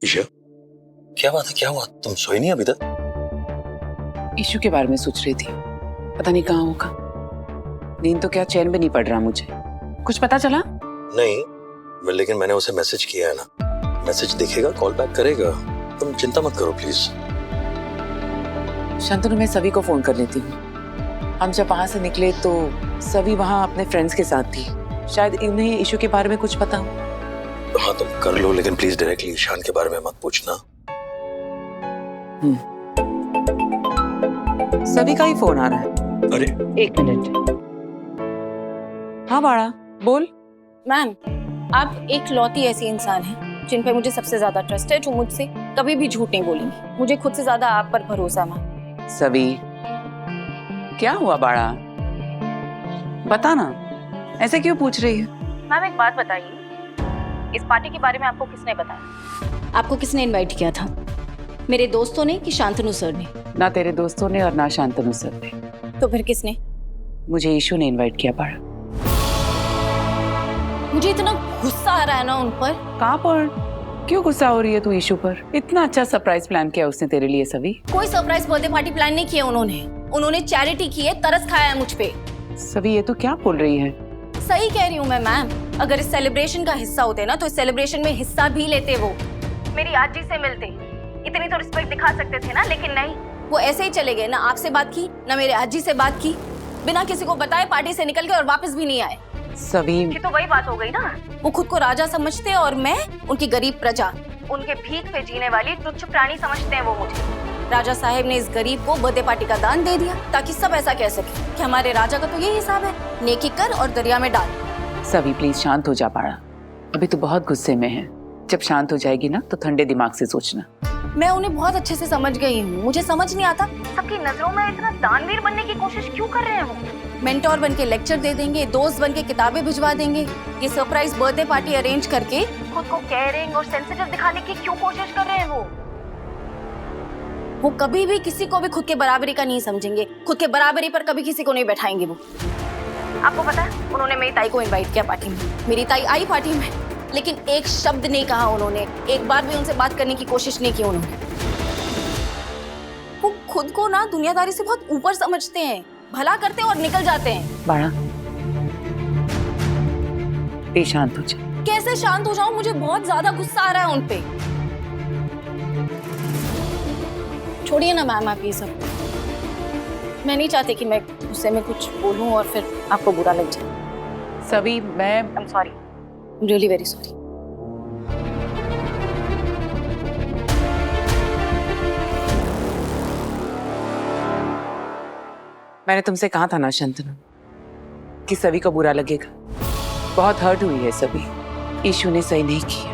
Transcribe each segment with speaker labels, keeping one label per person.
Speaker 1: ईशा, क्या बात है, क्या हुआ? तुम सोई नहीं अभी तक?
Speaker 2: इशू के बारे में सोच रही थी, पता नहीं कहाँ होगा। नींद तो क्या, चैन भी नहीं पड़ रहा मुझे। कुछ पता चला?
Speaker 1: नहीं, लेकिन मैंने उसे मैसेज किया है ना। मैसेज देखेगा, कॉल बैक करेगा। तुम चिंता मत करो प्लीज।
Speaker 2: शांतनु, मैं सभी को फोन कर लेती हूँ। हम जब वहां से निकले तो सभी वहां अपने फ्रेंड्स के साथ थी। शायद इन्हें इशू के बारे में कुछ पता हो।
Speaker 1: हाँ तुम कर लो, लेकिन प्लीज डायरेक्टली ईशान के बारे में मत पूछना।
Speaker 2: सभी का ही फोन आ रहा है।
Speaker 1: अरे
Speaker 2: 1 मिनट। हाँ बाड़ा, बोल।
Speaker 3: मैम, आप एक लौती ऐसी इंसान हैं जिन पे मुझे सबसे ज्यादा ट्रस्ट है, जो मुझसे कभी भी झूठ नहीं बोलेंगी। मुझे खुद से ज्यादा आप पर भरोसा है मैम।
Speaker 2: सभी, क्या हुआ बाड़ा? बता ना, ऐसे क्यों पूछ रही है?
Speaker 3: मैम एक बात बताइए, इस पार्टी के बारे में आपको किसने बताया? आपको किसने इनवाइट किया था? मेरे दोस्तों ने कि शांतनु सर ने?
Speaker 2: ना तेरे दोस्तों ने और ना शांतनु सर ने।
Speaker 3: तो फिर किसने?
Speaker 2: मुझे इशू ने इनवाइट किया बाड़ा।
Speaker 3: मुझे इतना गुस्सा आ रहा है ना उन पर।
Speaker 2: कहाँ पर? क्यों गुस्सा हो रही है तू इशू पर? इतना अच्छा सरप्राइज प्लान किया उसने तेरे लिए सभी।
Speaker 3: कोई सरप्राइज बर्थडे पार्टी प्लान नहीं किया उन्होंने चैरिटी की है, तरस खाया है मुझ पे।
Speaker 2: सभी ये तो क्या बोल रही है?
Speaker 3: सही कह रही हूँ मैं मैम। अगर इस सेलिब्रेशन का हिस्सा होते ना तो इस सेलिब्रेशन में हिस्सा भी लेते। वो मेरी आजी से मिलते, इतनी तो रिस्पेक्ट दिखा सकते थे ना, लेकिन नहीं, वो ऐसे ही चले गए। ना आपसे बात की, ना मेरे आजी से बात की, बिना किसी को बताए पार्टी से निकल गए और वापस भी नहीं आए।
Speaker 2: सभी,
Speaker 3: ये तो वही बात हो गई ना। वो खुद को राजा समझते हैं और मैं उनकी गरीब प्रजा, उनके भीख पे जीने वाली तुच्छ प्राणी समझते हैं वो मुझे। राजा साहब ने इस गरीब को बर्थडे पार्टी का दान दे दिया ताकि सब ऐसा कह सके कि हमारे राजा का तो यही हिसाब है, नेकी कर और दरिया में डाल।
Speaker 2: सभी प्लीज शांत हो जा बाड़ा। अभी तो बहुत गुस्से में है। जब शांत हो जाएगी ना तो ठंडे दिमाग से सोचना।
Speaker 3: मैं उन्हें बहुत अच्छे से समझ गई हूँ। मुझे समझ नहीं आता सबकी नजरों में इतना दानवीर बनने की कोशिश क्यों कर रहे हैं वो। मेंटोर बन के लेक्चर दे देंगे, दोस्त बन के किताबें भिजवा देंगे। ये सरप्राइज बर्थडे पार्टी अरेंज करके खुद को केयरिंग और सेंसिटिव दिखाने की क्यों कोशिश कर रहे हैं वो कभी भी किसी को भी खुद के बराबरी का नहीं समझेंगे। खुद के बराबरी पर कभी किसी को नहीं बैठाएंगे वो। आपको पता है, उन्होंने मेरी ताई को इनवाइट किया पार्टी में। मेरी ताई आई पार्टी में, लेकिन एक शब्द नहीं कहा उन्होंने। एक बार भी उनसे बात करने की कोशिश नहीं की उन्होंने। वो खुद को ना दुनियादारी से बहुत ऊपर समझते हैं, भला करते हैं और निकल जाते हैं।
Speaker 2: बाड़ा, शांत हो जा।
Speaker 3: कैसे शांत हो जाऊं? मुझे बहुत ज्यादा गुस्सा आ रहा है उनपे। छोड़िए ना मैम आप ये सब। मैं नहीं चाहती कि मैं गुस्से में कुछ बोलूं और फिर आपको बुरा लग जाए।
Speaker 2: सभी, मैं
Speaker 3: I am sorry, really very sorry.
Speaker 2: मैंने तुमसे कहा था ना शांतनु कि सभी को बुरा लगेगा। बहुत हर्ट हुई है सभी। इशू ने सही नहीं किया।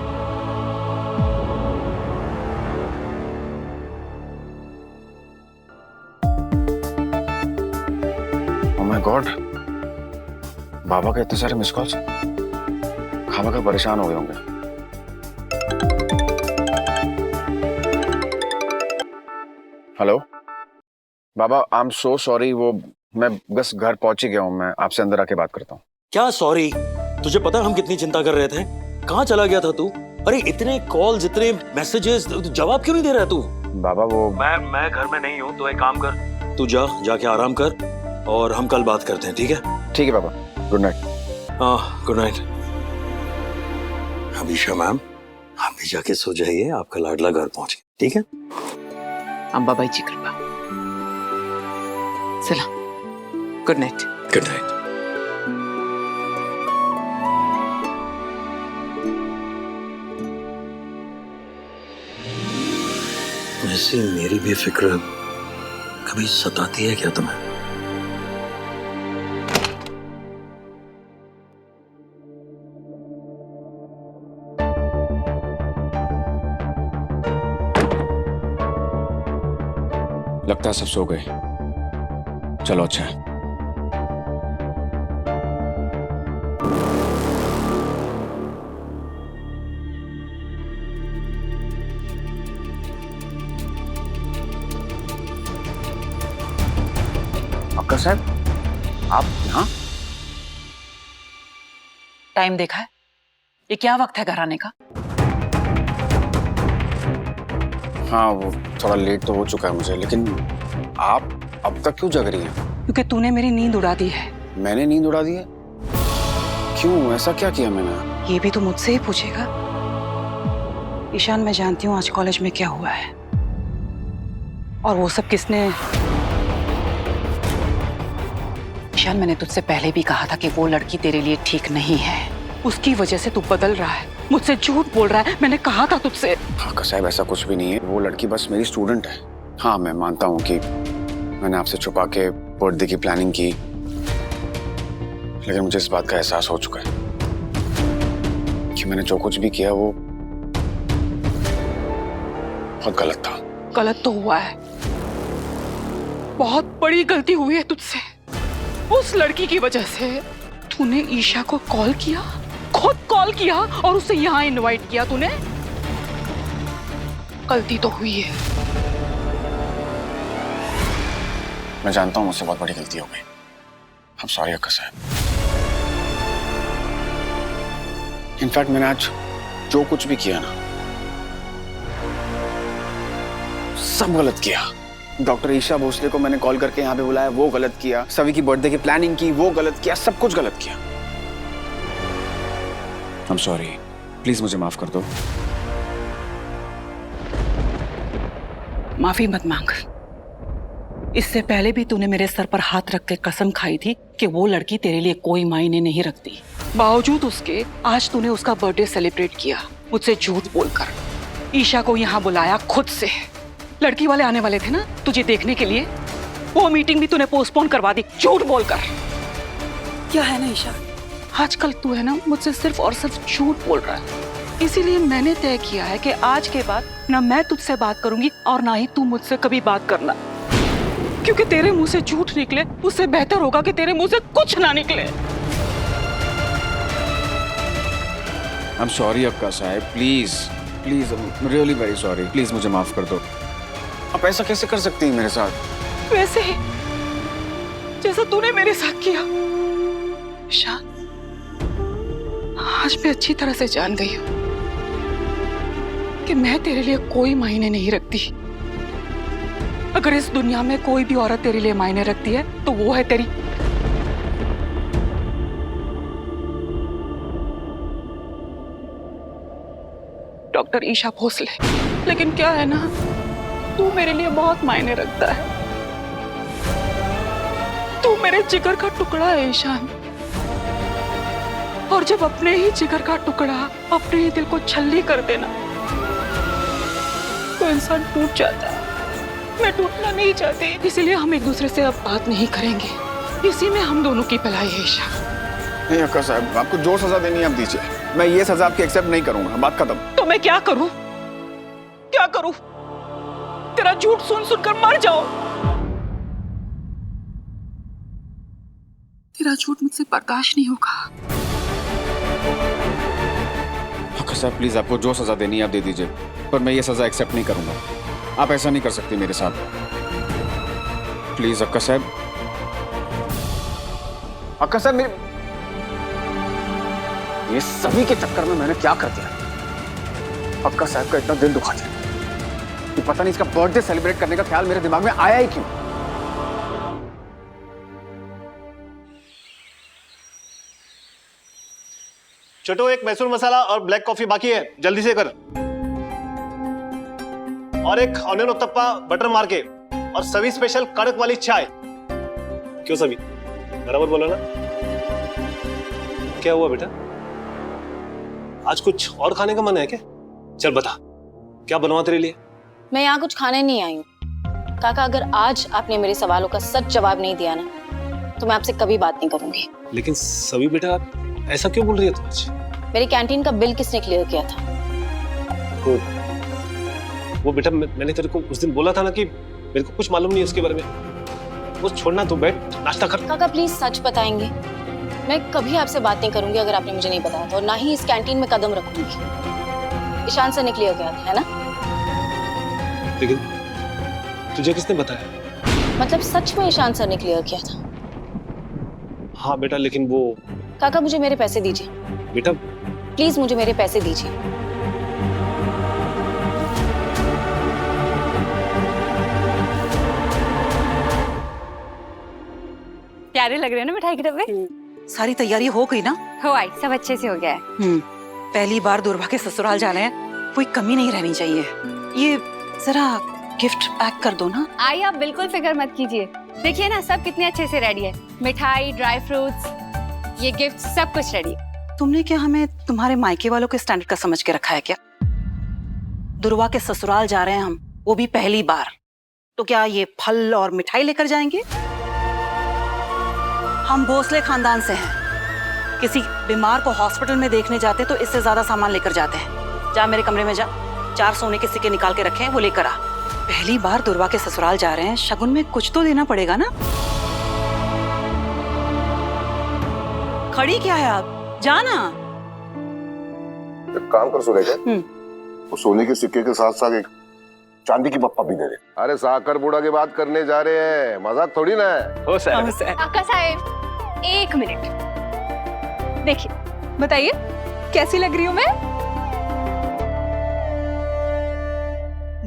Speaker 4: ओह माय गॉड, बाबा के इतने सारे मिस कॉल्स। खामा का परेशान हो गए होंगे। Hello Baba, I am so sorry. वो मैं बस घर पहुंच ही गया हूँ। मैं आपसे अंदर आके बात करता हूँ।
Speaker 1: क्या सॉरी? तुझे पता है हम कितनी चिंता कर रहे थे? कहाँ चला गया था तू? अरे इतने कॉल्स, इतने मैसेजेस, जवाब क्यों नहीं दे रहा तू?
Speaker 4: बाबा वो
Speaker 1: मैं घर में नहीं हूँ, तो एक काम कर, तू जाके आराम कर और हम कल बात करते हैं, ठीक है?
Speaker 4: ठीक है बाबा, गुड नाइट।
Speaker 1: हाँ गुड नाइट। अभिषा मैम, आप भी जाके सो जाइए, आपका लाडला घर पहुंच गया, ठीक है?
Speaker 2: अंबाबाई जी कृपा। चला, गुड नाइट।
Speaker 1: Good night. वैसे मेरी भी फिक्र कभी सताती है क्या तुम्हें?
Speaker 4: लगता है सब सो गए। चलो अच्छा है। अक्का साहब, आप यहाँ?
Speaker 2: टाइम देखा है? ये क्या वक्त है घर आने का?
Speaker 4: हाँ वो थोड़ा लेट तो हो चुका है मुझे, लेकिन आप अब तक क्यों जग रही हैं?
Speaker 2: क्योंकि तूने मेरी नींद उड़ा दी है।
Speaker 4: मैंने नींद उड़ा दी है? क्यों, ऐसा क्या किया मैंने?
Speaker 2: ये भी तो मुझसे ही पूछेगा। ईशान, मैं जानती हूँ आज कॉलेज में क्या हुआ है और वो सब किसने। ईशान, मैंने तुझसे पहले भी कहा था कि वो लड़की तेरे लिए ठीक नहीं है। उसकी वजह से तू बदल रहा है, मुझसे झूठ बोल रहा है। मैंने कहा था तुझसे।
Speaker 4: हाँ साहब, ऐसा कुछ भी नहीं है। वो लड़की बस मेरी स्टूडेंट है। हाँ मैं मानता हूँ कि मैंने आपसे छुपा के बर्थडे की प्लानिंग की, लेकिन मुझे इस बात का एहसास हो चुका है कि मैंने जो कुछ भी किया वो बहुत गलत था।
Speaker 2: गलत तो हुआ है, बहुत बड़ी गलती हुई है तुझसे। उस लड़की की वजह से तूने ईशा को कॉल किया, खुद कॉल किया और उसे यहाँ इनवाइट किया तूने। गलती तो हुई है।
Speaker 4: मैं जानता हूँ मुझसे बहुत बड़ी गलती हो गई। I'm sorry अक्का साहब। इनफैक्ट मैंने आज जो कुछ भी किया ना, सब गलत किया। डॉक्टर ईशा भोसले को मैंने कॉल करके यहाँ पे बुलाया, वो गलत किया। सभी की बर्थडे की प्लानिंग की, वो गलत किया। सब कुछ गलत किया। I'm sorry, प्लीज मुझे माफ कर दो।
Speaker 2: माफी मत मांग। इससे पहले भी तूने मेरे सर पर हाथ रख के कसम खाई थी कि वो लड़की तेरे लिए कोई मायने नहीं रखती। बावजूद उसके आज तूने उसका बर्थडे सेलिब्रेट किया, मुझसे झूठ बोलकर। ईशा को यहाँ बुलाया खुद से। लड़की वाले आने वाले थे ना तुझे देखने के लिए, वो मीटिंग भी तूने पोस्टपोन करवा दी झूठ बोलकर। क्या है ना ईशा, आजकल तू है ना मुझसे सिर्फ और सिर्फ झूठ बोल रहा है। इसीलिए मैंने तय किया है कि आज के बाद ना मैं तुझसे बात करूंगी और ना ही तू मुझसे कभी बात करना, क्योंकि तेरे मुंह से झूठ निकले उससे बेहतर होगा कि तेरे मुंह से कुछ ना निकले।
Speaker 4: I'm sorry अक्का साहब, please please, really very sorry. Please मुझे माफ कर दो। आप ऐसा कैसे कर सकती हैं मेरे साथ?
Speaker 2: वैसे ही जैसा तूने मेरे साथ किया। ईशान, आज मैं अच्छी तरह से जान गई हूँ कि मैं तेरे लिए कोई मायने नहीं रखती। अगर इस दुनिया में कोई भी औरत तेरे लिए मायने रखती है तो वो है तेरी। डॉक्टर ईशा भोसले। लेकिन क्या है ना, तू मेरे लिए बहुत मायने रखता है। तू मेरे जिगर का टुकड़ा है ईशान, और जब अपने ही जिगर का टुकड़ा अपने ही दिल को छल्ली कर देना तो इंसान टूट जाता है। मैं टूटना नहीं चाहती, इसीलिए हम एक दूसरे से अब बात नहीं करेंगे। इसी में हम दोनों की भलाई है ईशा।
Speaker 4: नहीं अक्का साहब, आपको जो सजा देनी है आप दीजिए। मैं ये सजा आपकी एक्सेप्ट नहीं करूंगा, बात खत्म।
Speaker 2: तो मैं क्या करूं? क्या करूं? तेरा झूठ सुन सुनकर मर जाओ। तेरा झूठ मुझसे बर्दाश्त नहीं होगा।
Speaker 4: अक्का साहब प्लीज, आपको जो सजा देनी है आप दे दीजिए, पर मैं ये सजा एक्सेप्ट नहीं करूंगा। आप ऐसा नहीं कर सकते मेरे साथ, प्लीज अक्का साहब। अक्का साहब, मेरे ये सभी के चक्कर में मैंने क्या कर दिया? अक्का साहब का इतना दिल दुखा दिया कि पता नहीं इसका बर्थडे सेलिब्रेट करने का ख्याल मेरे दिमाग में आया ही क्यों।
Speaker 5: छोटू, एक मैसूर मसाला और ब्लैक कॉफी बाकी है, जल्दी से कर। और एक ऑनियन उत्तप्पा बटर मार के, और सभी स्पेशल कड़क वाली चाय। क्यों सभी, बराबर बोला ना? क्या हुआ बेटा, आज कुछ और खाने का मन है क्या? चल बता, क्या बनवा तेरे लिए?
Speaker 3: मैं यहाँ कुछ खाने नहीं आई हूँ काका। अगर आज आपने मेरे सवालों का सच जवाब नहीं दिया ना तो मैं आपसे कभी बात नहीं करूंगी।
Speaker 5: लेकिन सभी बेटा, ऐसा क्यों बोल रही है तू आज?
Speaker 3: मेरी कैंटीन का बिल किसने क्लियर किया था?
Speaker 5: वो बेटा, मैंने तेरे को उस दिन बोला था ना कि मेरे को कुछ मालूम नहीं है उसके बारे में। वो छोड़ना, तू बैठ, नाश्ता कर।
Speaker 3: काका प्लीज सच बताएंगे? मैं कभी आपसे बात नहीं करूंगी अगर आपने मुझे नहीं बताया तो, और ना ही इस कैंटीन में कदम रखूंगी। ईशान से क्लियर किया था, है ना?
Speaker 5: लेकिन तुझे किसने बताया?
Speaker 3: मतलब सच में ईशान सर ने क्लियर किया था?
Speaker 5: हाँ बेटा, लेकिन वो
Speaker 3: काका मुझे मेरे पैसे दीजिए
Speaker 5: बेटा।
Speaker 3: प्लीज मुझे मेरे पैसे दीजिए।
Speaker 6: प्यारे लग रहे हैं ना मिठाई के डब्बे।
Speaker 2: सारी तैयारी हो गई ना?
Speaker 6: हो आई, सब अच्छे से हो गया है।
Speaker 2: पहली बार दुर्वा के ससुराल जा रहे हैं, कोई कमी नहीं रहनी चाहिए। ये जरा गिफ्ट पैक कर दो ना।
Speaker 6: आई, आप बिल्कुल फिक्र मत कीजिए। देखिए ना सब कितने अच्छे से रेडी है, मिठाई, ड्राई फ्रूट्स, ये गिफ्ट सब कुछ रेडी है।
Speaker 2: तुमने क्या हमें तुम्हारे मायके वालों के स्टैंडर्ड का समझ के रखा है क्या? दुर्वा के ससुराल जा रहे हैं हम, वो भी पहली बार, तो क्या ये फल और मिठाई लेकर जाएंगे? हम भोसले खानदान से हैं, किसी बीमार को हॉस्पिटल में देखने जाते तो इससे ज्यादा सामान लेकर जाते हैं। जा मेरे कमरे में जा, 4 सोने के सिक्के निकाल के रखे हैं, वो लेकर आ। पहली बार दुर्वा के ससुराल जा रहे हैं, शगुन में कुछ तो देना पड़ेगा ना। खड़ी क्या है आप, जाना।
Speaker 7: एक काम कर सुरेखा, वो सोने के सिक्के के साथ साथ एक चांदी की पप्पा भी दे दे। अरे साकर बूढ़ा की बात करने जा रहे हैं, मजाक थोड़ी ना है।
Speaker 5: हो सर।
Speaker 6: काका साहब 1 मिनट, देखिए बताइए कैसी लग रही हूँ मैं?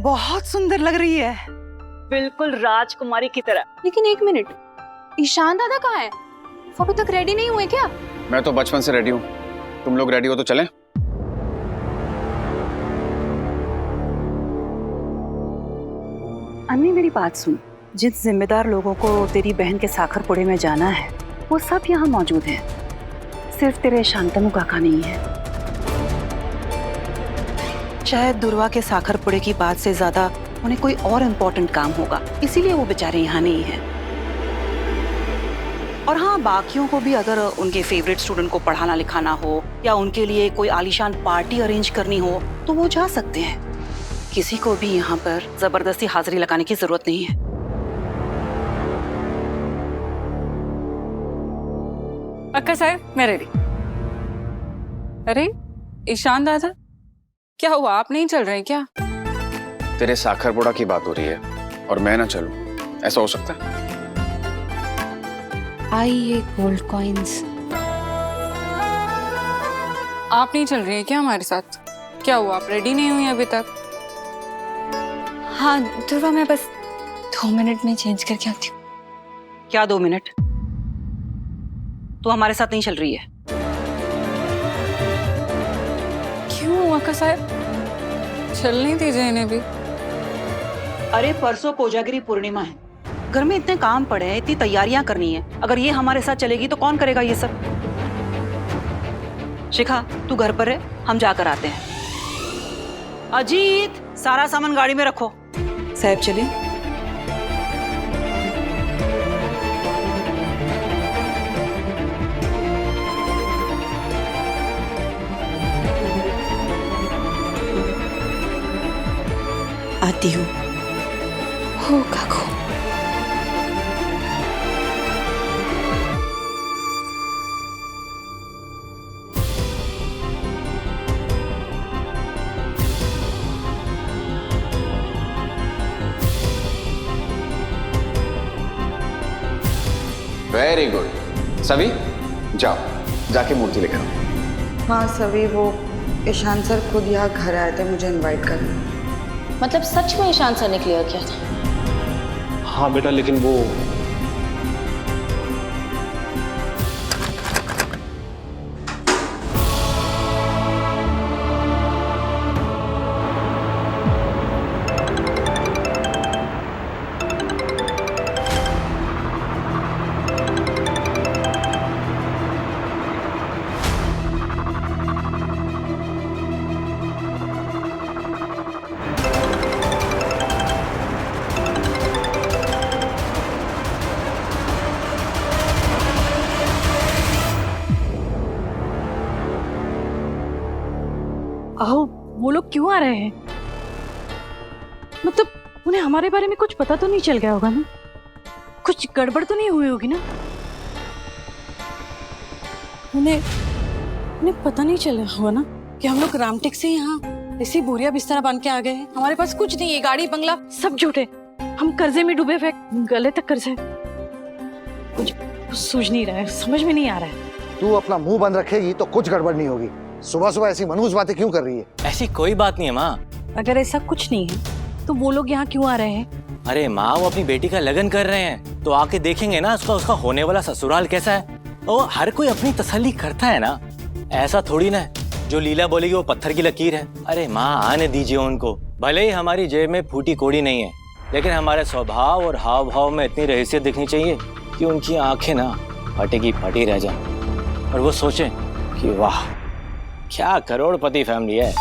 Speaker 2: बहुत सुंदर लग रही है, बिल्कुल राजकुमारी की तरह।
Speaker 3: लेकिन 1 मिनट, ईशान दादा कहाँ है? वो अभी तक रेडी नहीं हुए क्या?
Speaker 4: मैं तो बचपन से रेडी हूँ, तुम लोग रेडी हो तो चलें?
Speaker 2: अन्नी मेरी बात सुन, जिन जिम्मेदार लोगों को तेरी बहन के साखर पुड़े में जाना है वो सब यहाँ मौजूद हैं, सिर्फ तेरे शांतनु काका नहीं है। शायद दुर्वा के साखर पुड़े की बात से ज्यादा उन्हें कोई और इम्पोर्टेंट काम होगा, इसीलिए वो बेचारे यहाँ नहीं हैं। और हाँ, बाकियों को भी अगर उनके फेवरेट स्टूडेंट को पढ़ाना लिखाना हो या उनके लिए कोई आलीशान पार्टी अरेंज करनी हो तो वो जा सकते हैं। किसी को भी यहाँ पर जबरदस्ती हाजिरी लगाने की जरूरत नहीं है।
Speaker 8: अक्का साहब मैं रेडी। अरे ईशान दादा, क्या हुआ, आप नहीं चल रहे क्या?
Speaker 4: तेरे साखर बूढ़ा की बात हो रही है और मैं ना चलूं, ऐसा हो सकता है?
Speaker 6: आई ये गोल्ड कॉइंस।
Speaker 8: आप नहीं चल रही हैं क्या हमारे साथ? क्या हुआ, आप रेडी नहीं हुई अभी तक?
Speaker 6: हाँ दुर्वा, मैं बस 2 मिनट में चेंज करके आती हूँ।
Speaker 2: क्या 2 मिनट? तू हमारे साथ नहीं चल रही है?
Speaker 8: क्यों अक्का साहब, चलने दीजिए इन्हें भी।
Speaker 2: अरे परसों कोजागिरी पूर्णिमा है, घर में इतने काम पड़े हैं, इतनी तैयारियां करनी है। अगर ये हमारे साथ चलेगी तो कौन करेगा ये सब? शिखा तू घर पर है, हम जाकर आते हैं। अजीत सारा सामान गाड़ी में रखो। साहब चले। आती हूँ।
Speaker 6: हो काकू।
Speaker 4: Very good. सभी जाओ, जाके मूर्ति लेकर आओ।
Speaker 9: हाँ सभी, वो ईशान सर खुद यहाँ घर आए थे मुझे इनवाइट करने।
Speaker 3: मतलब सच में ईशान सर ने क्लियर किया था?
Speaker 5: हाँ बेटा, लेकिन वो
Speaker 2: आओ, वो लोग क्यों आ रहे हैं? मतलब उन्हें हमारे बारे में कुछ पता तो नहीं चल गया होगा ना? कुछ गड़बड़ तो नहीं हुई होगी ना? उन्हें पता नहीं चला होगा ना कि हम लोग रामटेक से यहाँ ऐसी बोरिया बिस्तर बांध के आ गए हैं? हमारे पास कुछ नहीं है, गाड़ी बंगला सब झूठे, हम कर्जे में डूबे हुए, गले तक कर्जे। कुछ सूझ नहीं रहा है, समझ में नहीं आ रहा है।
Speaker 10: तू अपना मुंह बंद रखेगी तो कुछ गड़बड़ नहीं होगी। सुबह सुबह ऐसी मनहूस बातें क्यों कर रही है?
Speaker 1: ऐसी कोई बात नहीं है माँ।
Speaker 2: अगर ऐसा कुछ नहीं है तो वो लोग यहाँ क्यों आ रहे हैं?
Speaker 1: अरे माँ, वो अपनी बेटी का लगन कर रहे हैं।
Speaker 11: तो आके देखेंगे ना उसका होने वाला ससुराल कैसा है। और हर कोई अपनी तसल्ली करता है ना, ऐसा थोड़ी ना है जो लीला बोलेगी वो पत्थर की लकीर है। अरे माँ आने दीजिए उनको, भले ही हमारी जेब में फूटी कोड़ी नहीं है, लेकिन हमारे स्वभाव और हाव भाव में इतनी रहसियत दिखनी चाहिए कि उनकी आंखें ना फटे की फटी रह जाए और वो सोचें कि वाह क्या करोड़पति फैमिली है।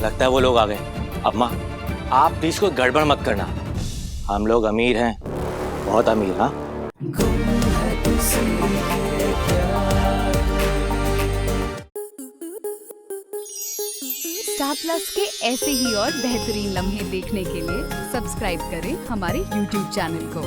Speaker 11: लगता है वो लोग आ गए। अब माँ आप प्लीज कोई गड़बड़ मत करना, हम लोग अमीर हैं, बहुत अमीर। हाँ
Speaker 6: स्टार प्लस के ऐसे ही और बेहतरीन लम्हे देखने के लिए सब्सक्राइब करें हमारे YouTube चैनल को।